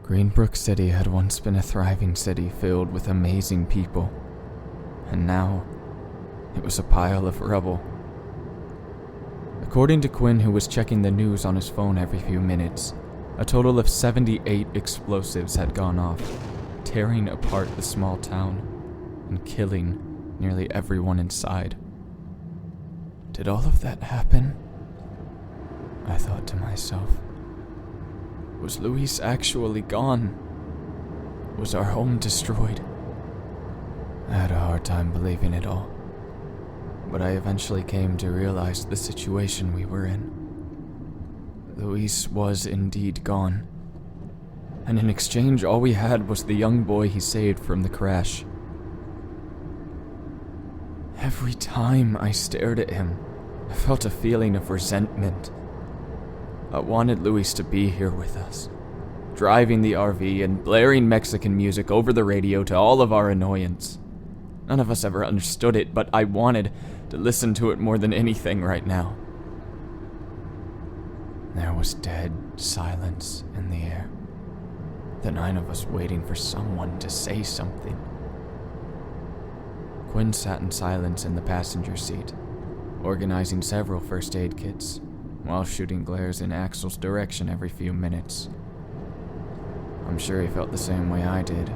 Greenbrook City had once been a thriving city filled with amazing people, and now it was a pile of rubble. According to Quinn, who was checking the news on his phone every few minutes, a total of 78 explosives had gone off, tearing apart the small town and killing nearly everyone inside. Did all of that happen? I thought to myself. Was Luis actually gone? Was our home destroyed? I had a hard time believing it all, but I eventually came to realize the situation we were in. Luis was indeed gone, and in exchange all we had was the young boy he saved from the crash. Every time I stared at him, I felt a feeling of resentment. I wanted Luis to be here with us, driving the RV and blaring Mexican music over the radio to all of our annoyance. None of us ever understood it, but I wanted to listen to it more than anything right now. There was dead silence in the air, the 9 of us waiting for someone to say something. Quinn sat in silence in the passenger seat, organizing several first aid kits, while shooting glares in Axel's direction every few minutes. I'm sure he felt the same way I did,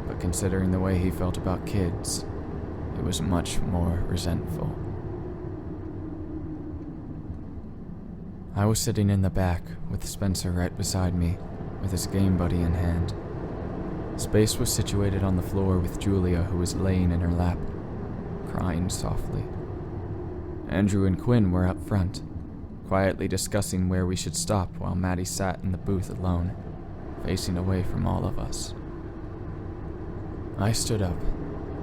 but considering the way he felt about kids, it was much more resentful. I was sitting in the back, with Spencer right beside me, with his game buddy in hand. Space was situated on the floor with Julia, who was laying in her lap, crying softly. Andrew and Quinn were up front, quietly discussing where we should stop while Maddie sat in the booth alone, facing away from all of us. I stood up,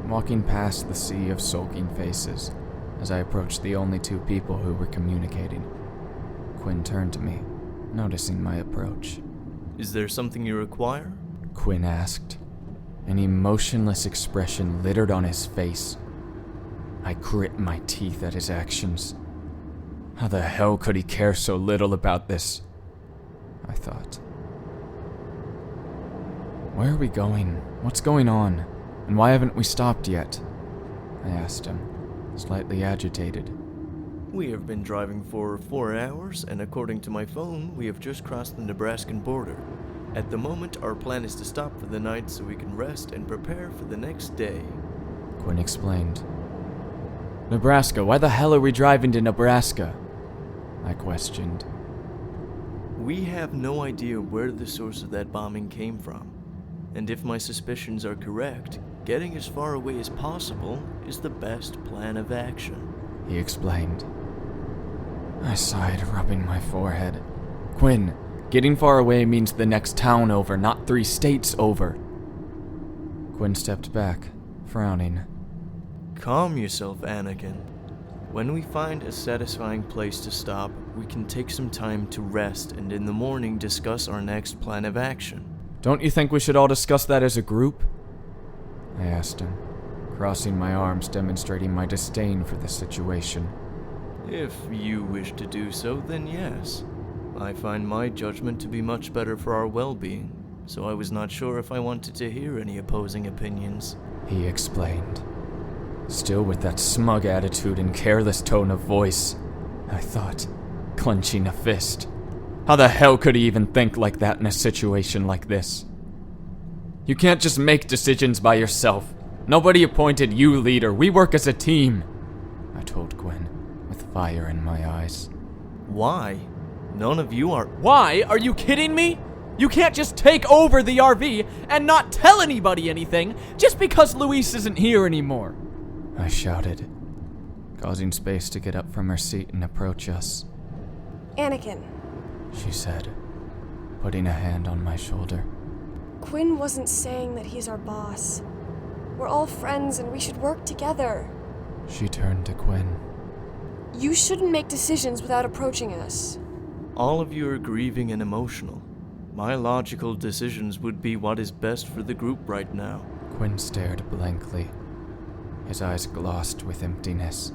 walking past the sea of sulking faces as I approached the only 2 people who were communicating. Quinn turned to me, noticing my approach. Is there something you require? Quinn asked, an emotionless expression littered on his face. I grit my teeth at his actions. How the hell could he care so little about this? I thought. Where are we going? What's going on? And why haven't we stopped yet? I asked him, slightly agitated. We have been driving for 4 hours, and according to my phone, we have just crossed the Nebraskan border. At the moment, our plan is to stop for the night so we can rest and prepare for the next day. Quinn explained. Nebraska? Why the hell are we driving to Nebraska? I questioned. We have no idea where the source of that bombing came from, and if my suspicions are correct, getting as far away as possible is the best plan of action, he explained. I sighed, rubbing my forehead. Quinn, getting far away means the next town over, not 3 states over. Quinn stepped back, frowning. Calm yourself, Anakin. When we find a satisfying place to stop, we can take some time to rest and in the morning discuss our next plan of action. Don't you think we should all discuss that as a group? I asked him, crossing my arms, demonstrating my disdain for the situation. If you wish to do so, then yes. I find my judgment to be much better for our well-being, so I was not sure if I wanted to hear any opposing opinions, he explained. Still with that smug attitude and careless tone of voice, I thought, clenching a fist. How the hell could he even think like that in a situation like this? You can't just make decisions by yourself. Nobody appointed you leader. We work as a team, I told Gwen, with fire in my eyes. Why? None of you are... Why? Are you kidding me? You can't just take over the RV and not tell anybody anything just because Luis isn't here anymore, I shouted, causing Space to get up from her seat and approach us. Anakin, she said, putting a hand on my shoulder. Quinn wasn't saying that he's our boss. We're all friends and we should work together. She turned to Quinn. You shouldn't make decisions without approaching us. All of you are grieving and emotional. My logical decisions would be what is best for the group right now. Quinn stared blankly, his eyes glossed with emptiness.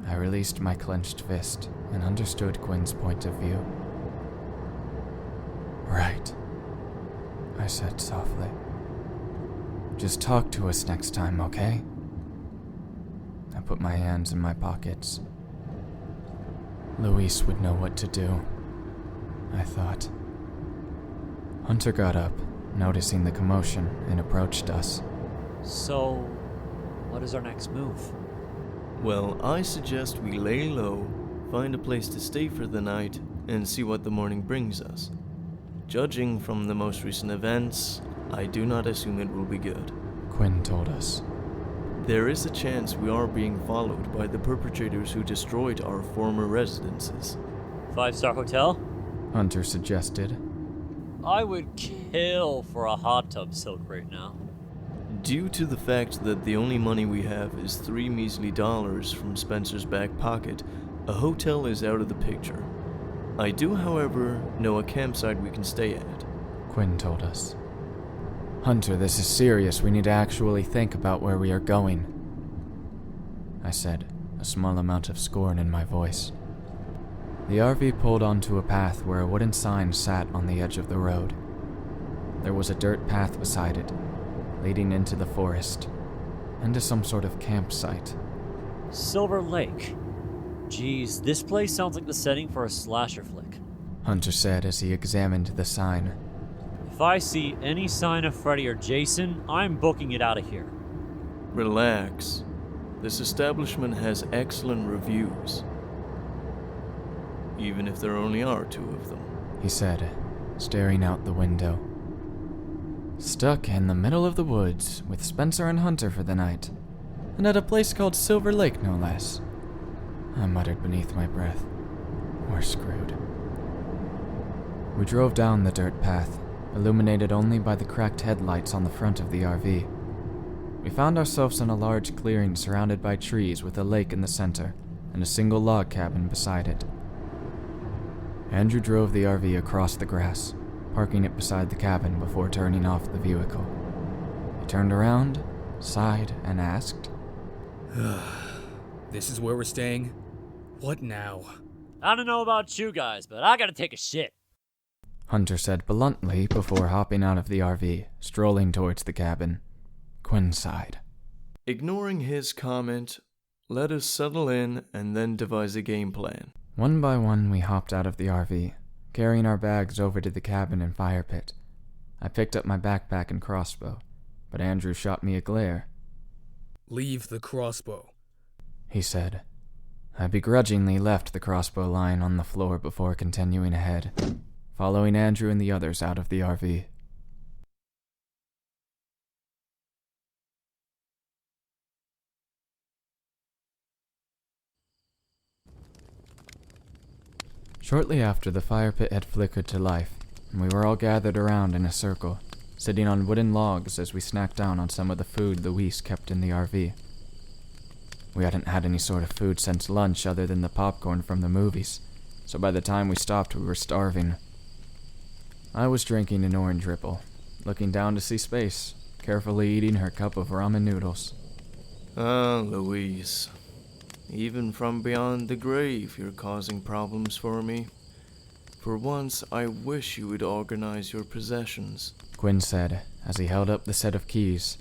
I released my clenched fist and understood Quinn's point of view. Right, I said softly. Just talk to us next time, okay? I put my hands in my pockets. Luis would know what to do, I thought. Hunter got up, noticing the commotion, and approached us. So, what is our next move? Well, I suggest we lay low, find a place to stay for the night, and see what the morning brings us. Judging from the most recent events, I do not assume it will be good. Quinn told us. There is a chance we are being followed by the perpetrators who destroyed our former residences. 5-star hotel? Hunter suggested. I would kill for a hot tub soak right now. Due to the fact that the only money we have is $3 measly from Spencer's back pocket, a hotel is out of the picture. I do, however, know a campsite we can stay at. Quinn told us. Hunter, this is serious. We need to actually think about where we are going, I said, a small amount of scorn in my voice. The RV pulled onto a path where a wooden sign sat on the edge of the road. There was a dirt path beside it, leading into the forest, and to some sort of campsite. Silver Lake. Geez, this place sounds like the setting for a slasher flick. Hunter said as he examined the sign. If I see any sign of Freddy or Jason, I'm booking it out of here. Relax. This establishment has excellent reviews. Even if there only are 2 of them. He said, staring out the window. Stuck in the middle of the woods with Spencer and Hunter for the night, and at a place called Silver Lake, no less. I muttered beneath my breath. We're screwed. We drove down the dirt path, illuminated only by the cracked headlights on the front of the RV. We found ourselves in a large clearing surrounded by trees with a lake in the center and a single log cabin beside it. Andrew drove the RV across the grass, parking it beside the cabin before turning off the vehicle. He turned around, sighed, and asked, This is where we're staying? What now? I don't know about you guys, but I gotta take a shit. Hunter said bluntly before hopping out of the RV, strolling towards the cabin. Quinn sighed. Ignoring his comment, let us settle in and then devise a game plan. One by one, we hopped out of the RV, carrying our bags over to the cabin and fire pit. I picked up my backpack and crossbow, but Andrew shot me a glare. Leave the crossbow, He said. I begrudgingly left the crossbow lying on the floor before continuing ahead, following Andrew and the others out of the RV. Shortly after, the fire pit had flickered to life, and we were all gathered around in a circle, sitting on wooden logs as we snacked down on some of the food Luis kept in the RV. We hadn't had any sort of food since lunch other than the popcorn from the movies, so by the time we stopped we were starving. I was drinking an orange ripple, looking down to see Space, carefully eating her cup of ramen noodles. Ah, Louise. Even from beyond the grave, you're causing problems for me. For once, I wish you would organize your possessions. Quinn said, as he held up the set of keys.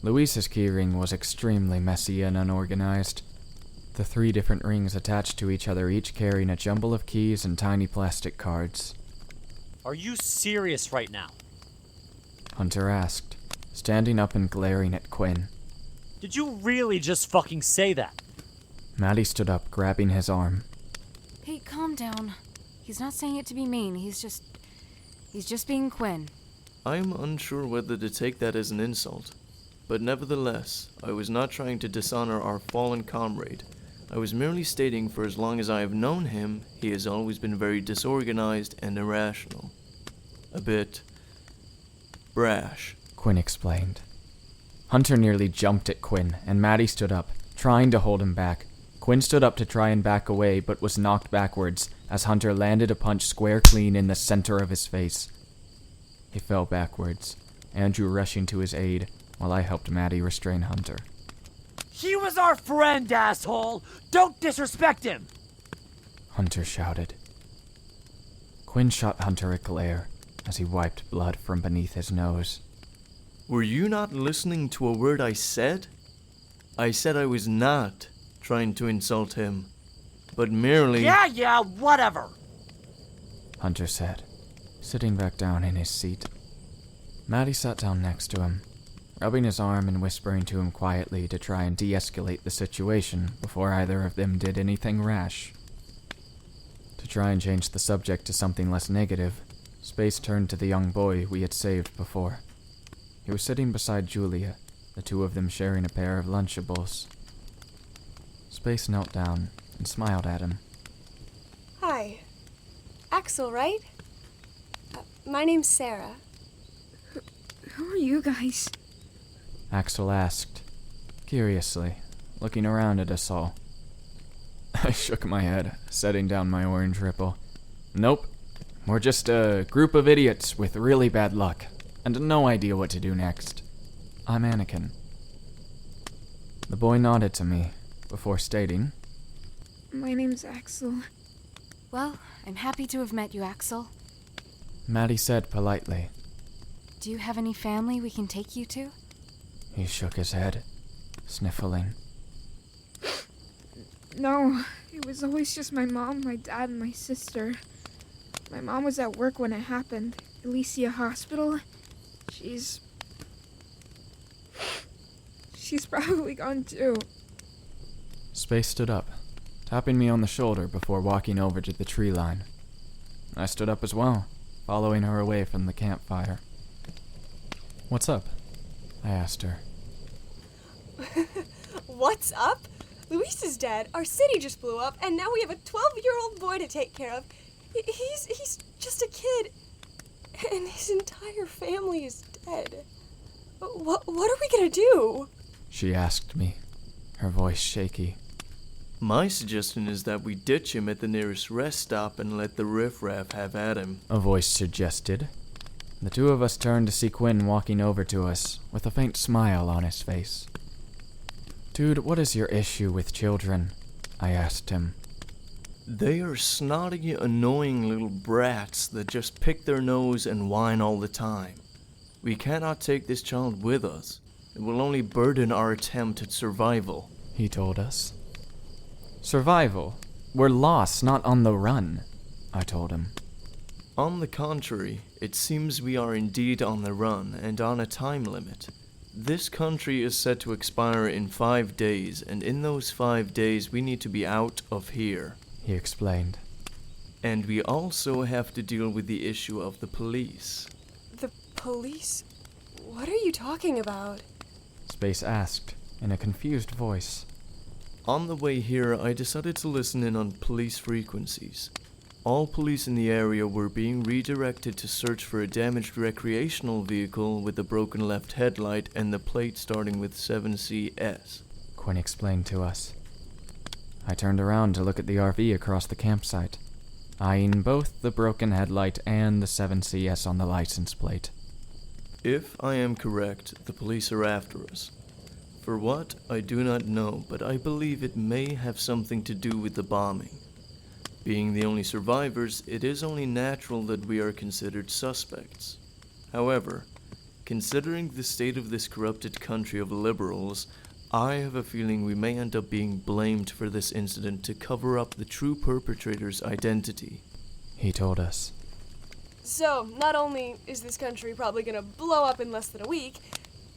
Luis's key ring was extremely messy and unorganized. The 3 different rings attached to each other, each carrying a jumble of keys and tiny plastic cards. Are you serious right now? Hunter asked, standing up and glaring at Quinn. Did you really just fucking say that? Maddie stood up, grabbing his arm. Hey, calm down. He's not saying it to be mean. He's just being Quinn. I'm unsure whether to take that as an insult, but nevertheless, I was not trying to dishonor our fallen comrade. I was merely stating for as long as I have known him, he has always been very disorganized and irrational. A bit brash. Quinn explained. Hunter nearly jumped at Quinn, and Maddie stood up, trying to hold him back. Quinn stood up to try and back away, but was knocked backwards as Hunter landed a punch square clean in the center of his face. He fell backwards, Andrew rushing to his aid, while I helped Maddie restrain Hunter. He was our friend, asshole! Don't disrespect him! Hunter shouted. Quinn shot Hunter a glare, as he wiped blood from beneath his nose. Were you not listening to a word I said? I said I was not trying to insult him, but merely... Yeah, whatever. Hunter said, sitting back down in his seat. Maddie sat down next to him, rubbing his arm and whispering to him quietly to try and de-escalate the situation before either of them did anything rash. To try and change the subject to something less negative, Space turned to the young boy we had saved before. He was sitting beside Julia, the two of them sharing a pair of Lunchables. Space knelt down and smiled at him. Hi. Axel, right? My name's Sarah. Who are you guys? Axel asked, curiously, looking around at us all. I shook my head, setting down my orange ripple. Nope. We're just a group of idiots with really bad luck, and no idea what to do next. I'm Anakin. The boy nodded to me, before stating, My name's Axel. Well, I'm happy to have met you, Axel. Maddie said politely. Do you have any family we can take you to? He shook his head, sniffling. No, it was always just my mom, my dad, and my sister. My mom was at work when it happened. Elysia Hospital. She's probably gone too. Space stood up, tapping me on the shoulder before walking over to the tree line. I stood up as well, following her away from the campfire. What's up? I asked her. What's up? Luis is dead, our city just blew up, and now we have a 12-year-old boy to take care of. He's just a kid, and his entire family is dead. What are we gonna do? She asked me, her voice shaky. My suggestion is that we ditch him at the nearest rest stop and let the riffraff have at him. A voice suggested. The two of us turned to see Quinn walking over to us, with a faint smile on his face. Dude, what is your issue with children? I asked him. They are snotty, annoying little brats that just pick their nose and whine all the time. We cannot take this child with us. It will only burden our attempt at survival, he told us. Survival? We're lost, not on the run, I told him. On the contrary, it seems we are indeed on the run and on a time limit. This country is set to expire in 5 days, and in those 5 days we need to be out of here, he explained. And we also have to deal with the issue of the police. The police? What are you talking about? Space asked, in a confused voice. On the way here, I decided to listen in on police frequencies. All police in the area were being redirected to search for a damaged recreational vehicle with a broken left headlight and the plate starting with 7CS. Quinn explained to us. I turned around to look at the RV across the campsite, eyeing both the broken headlight and the 7CS on the license plate. If I am correct, the police are after us. For what, I do not know, but I believe it may have something to do with the bombing. Being the only survivors, it is only natural that we are considered suspects. However, considering the state of this corrupted country of liberals, I have a feeling we may end up being blamed for this incident to cover up the true perpetrator's identity, he told us. So, not only is this country probably gonna blow up in less than a week,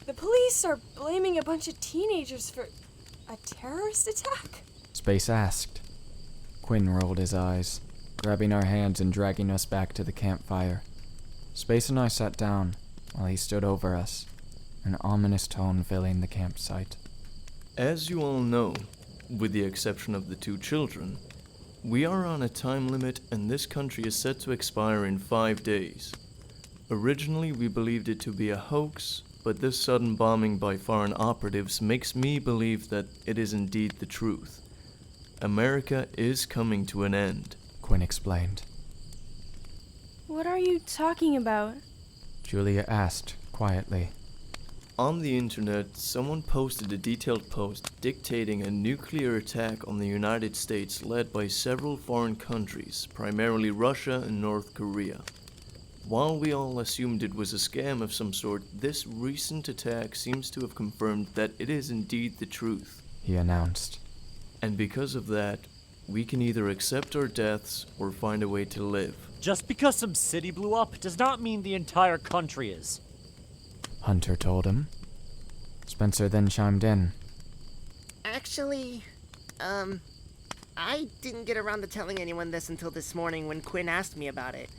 the police are blaming a bunch of teenagers for a terrorist attack? Space asked. Quinn rolled his eyes, grabbing our hands and dragging us back to the campfire. Space and I sat down, while he stood over us, an ominous tone filling the campsite. As you all know, with the exception of the 2 children, we are on a time limit and this country is set to expire in 5 days. Originally, we believed it to be a hoax, but this sudden bombing by foreign operatives makes me believe that it is indeed the truth. America is coming to an end, Quinn explained. What are you talking about? Julia asked, quietly. On the internet, someone posted a detailed post dictating a nuclear attack on the United States led by several foreign countries, primarily Russia and North Korea. while we all assumed it was a scam of some sort, this recent attack seems to have confirmed that it is indeed the truth. He announced. And because of that, we can either accept our deaths or find a way to live. Just because some city blew up does not mean the entire country is. Hunter told him. Spencer then chimed in. Actually, I didn't get around to telling anyone this until this morning when Quinn asked me about it.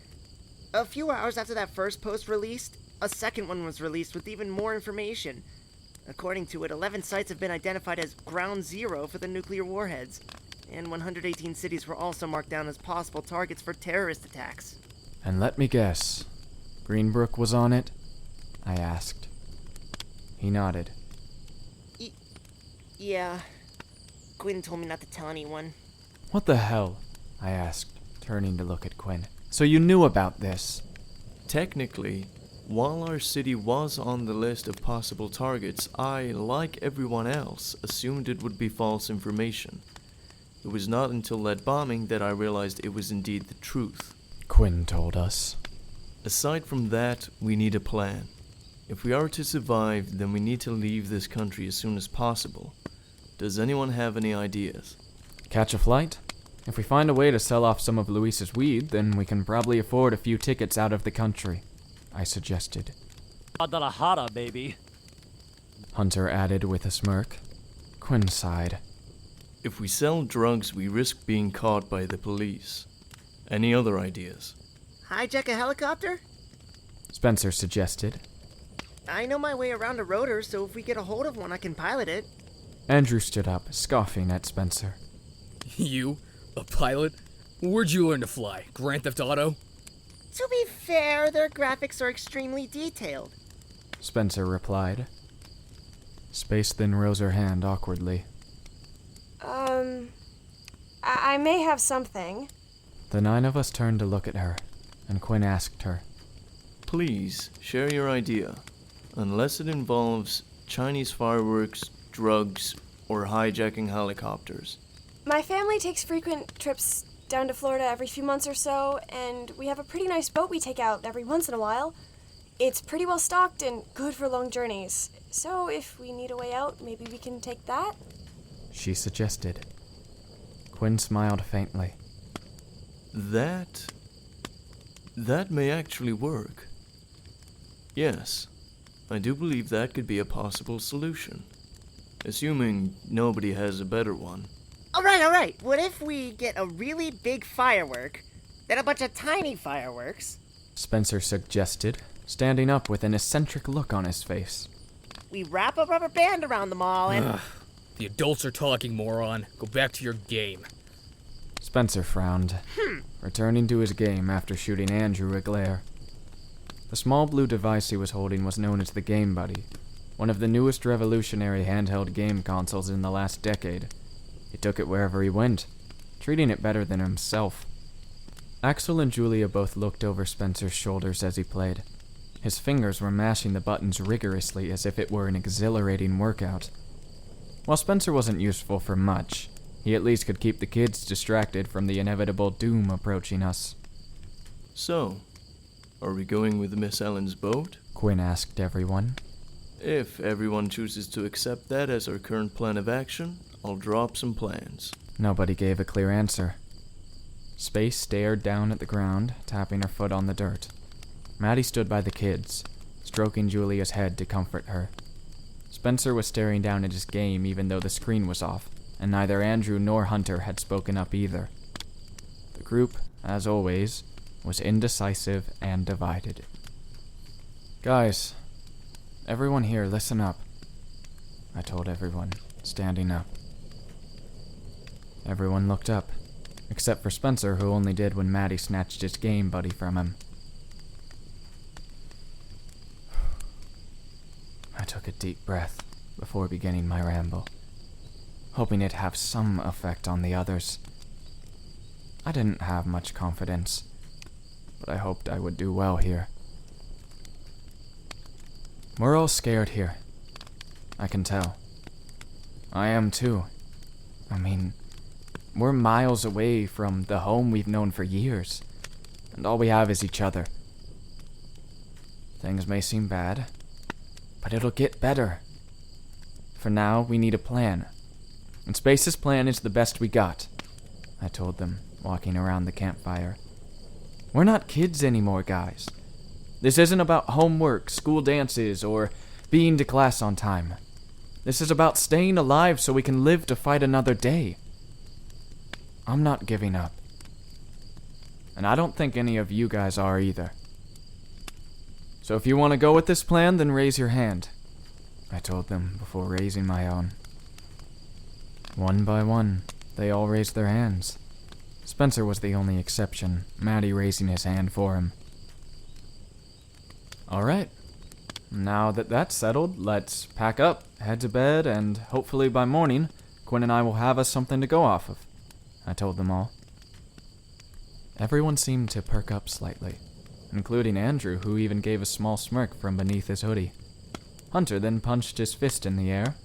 A few hours after that first post released, a second one was released with even more information. According to it, 11 sites have been identified as ground zero for the nuclear warheads, and 118 cities were also marked down as possible targets for terrorist attacks. And let me guess, Greenbrook was on it? I asked. He nodded. Yeah. Quinn told me not to tell anyone. What the hell? I asked, turning to look at Quinn. So you knew about this? Technically, while our city was on the list of possible targets, I, like everyone else, assumed it would be false information. It was not until that bombing that I realized it was indeed the truth. Quinn told us. Aside from that, we need a plan. If we are to survive, then we need to leave this country as soon as possible. Does anyone have any ideas? Catch a flight? If we find a way to sell off some of Luis's weed, then we can probably afford a few tickets out of the country, I suggested. Guadalajara, baby. Hunter added with a smirk. Quinn sighed. If we sell drugs, we risk being caught by the police. Any other ideas? Hijack a helicopter? Spencer suggested. I know my way around a rotor, so if we get a hold of one, I can pilot it. Andrew stood up, scoffing at Spencer. You? A pilot? Where'd you learn to fly? Grand Theft Auto? To be fair, their graphics are extremely detailed. Spencer replied. Space then rose her hand awkwardly. I may have something. The 9 of us turned to look at her, and Quinn asked her. Please, share your idea. Unless it involves Chinese fireworks, drugs, or hijacking helicopters. My family takes frequent trips down to Florida every few months or so, and we have a pretty nice boat we take out every once in a while. It's pretty well stocked and good for long journeys. So if we need a way out, maybe we can take that? She suggested. Quinn smiled faintly. That may actually work. Yes, I do believe that could be a possible solution. Assuming nobody has a better one. Alright. What if we get a really big firework, then a bunch of tiny fireworks? Spencer suggested, standing up with an eccentric look on his face. We wrap a rubber band around them all and... Ugh. The adults are talking, moron. Go back to your game. Spencer frowned, returning to his game after shooting Andrew a glare. The small blue device he was holding was known as the Game Buddy, one of the newest revolutionary handheld game consoles in the last decade. He took it wherever he went, treating it better than himself. Axel and Julia both looked over Spencer's shoulders as he played. His fingers were mashing the buttons rigorously as if it were an exhilarating workout. While Spencer wasn't useful for much, he at least could keep the kids distracted from the inevitable doom approaching us. So, are we going with Miss Ellen's boat? Quinn asked everyone. If everyone chooses to accept that as our current plan of action, I'll drop some plans. Nobody gave a clear answer. Space stared down at the ground, tapping her foot on the dirt. Maddie stood by the kids, stroking Julia's head to comfort her. Spencer was staring down at his game even though the screen was off, and neither Andrew nor Hunter had spoken up either. The group, as always, was indecisive and divided. Guys, everyone here, listen up, I told everyone, standing up. Everyone looked up, except for Spencer, who only did when Maddie snatched his Game Buddy from him. I took a deep breath before beginning my ramble, hoping it'd have some effect on the others. I didn't have much confidence, but I hoped I would do well here. We're all scared here. I can tell. I am too. I mean, we're miles away from the home we've known for years, and all we have is each other. Things may seem bad, but it'll get better. For now, we need a plan. And Space's plan is the best we got, I told them, walking around the campfire. We're not kids anymore, guys. This isn't about homework, school dances, or being to class on time. This is about staying alive so we can live to fight another day. I'm not giving up. And I don't think any of you guys are either. So if you want to go with this plan, then raise your hand, I told them before raising my own. One by one, they all raised their hands. Spencer was the only exception, Maddie raising his hand for him. Alright, now that that's settled, let's pack up, head to bed, and hopefully by morning, Quinn and I will have us something to go off of, I told them all. Everyone seemed to perk up slightly, including Andrew, who even gave a small smirk from beneath his hoodie. Hunter then punched his fist in the air.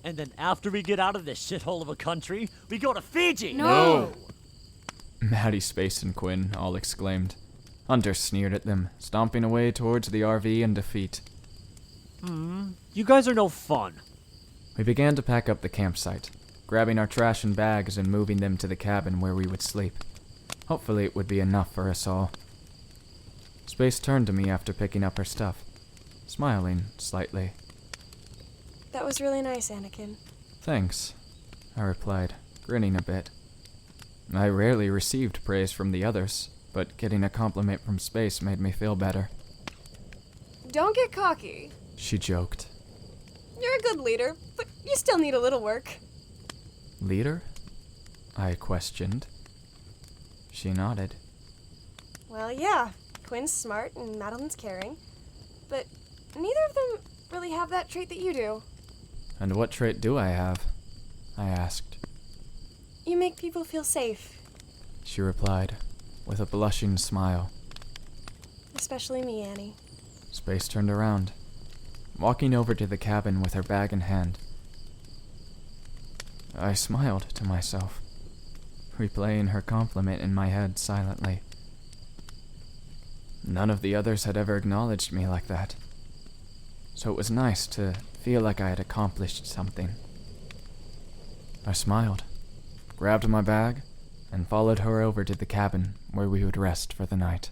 And then after we get out of this shithole of a country, we go to Fiji! No! Maddie, Space, and Quinn all exclaimed. Hunter sneered at them, stomping away towards the RV in defeat. You guys are no fun. We began to pack up the campsite, grabbing our trash and bags and moving them to the cabin where we would sleep. Hopefully it would be enough for us all. Space turned to me after picking up her stuff, smiling slightly. That was really nice, Anakin. Thanks, I replied, grinning a bit. I rarely received praise from the others, but getting a compliment from Space made me feel better. Don't get cocky. She joked. You're a good leader, but you still need a little work. Leader? I questioned. She nodded. Well, yeah. Quinn's smart and Madeline's caring. But neither of them really have that trait that you do. And what trait do I have? I asked. You make people feel safe. She replied, with a blushing smile. Especially me, Annie. Space turned around, walking over to the cabin with her bag in hand. I smiled to myself, replaying her compliment in my head silently. None of the others had ever acknowledged me like that, so it was nice to feel like I had accomplished something. I smiled, grabbed my bag, and followed her over to the cabin where we would rest for the night.